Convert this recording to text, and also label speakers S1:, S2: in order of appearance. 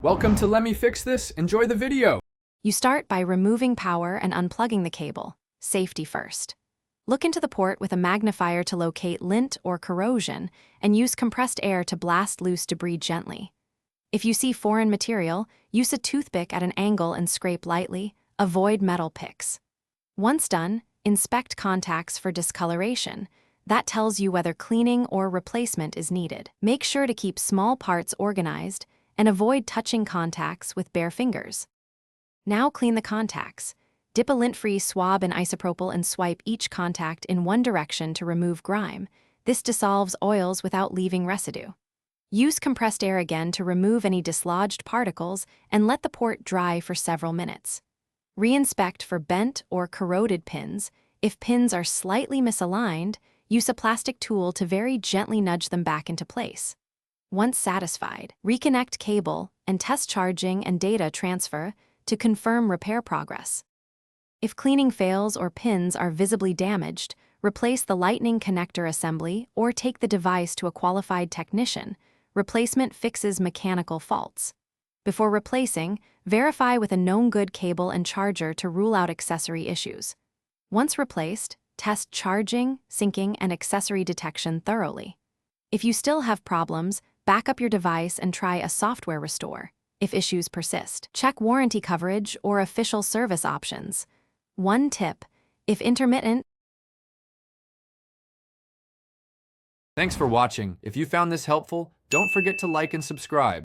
S1: Welcome to Let Me Fix This. Enjoy the video.
S2: You start by removing power and unplugging the cable. Safety first. Look into the port with a magnifier to locate lint or corrosion and use compressed air to blast loose debris gently. If you see foreign material, use a toothpick at an angle and scrape lightly. Avoid metal picks. Once done, inspect contacts for discoloration. That tells you whether cleaning or replacement is needed. Make sure to keep small parts organized and avoid touching contacts with bare fingers. Now clean the contacts. Dip a lint-free swab in isopropyl and swipe each contact in one direction to remove grime. This dissolves oils without leaving residue. Use compressed air again to remove any dislodged particles and let the port dry for several minutes. Re-inspect for bent or corroded pins. If pins are slightly misaligned, use a plastic tool to very gently nudge them back into place. Once satisfied, reconnect cable and test charging and data transfer to confirm repair progress. If cleaning fails or pins are visibly damaged, replace the lightning connector assembly or take the device to a qualified technician. Replacement fixes mechanical faults. Before replacing, verify with a known good cable and charger to rule out accessory issues. Once replaced, test charging, syncing, and accessory detection thoroughly. If you still have problems, back up your device and try a software restore. If issues persist, check warranty coverage or official service options. One tip: if intermittent.
S1: Thanks for watching. If you found this helpful, don't forget to like and subscribe.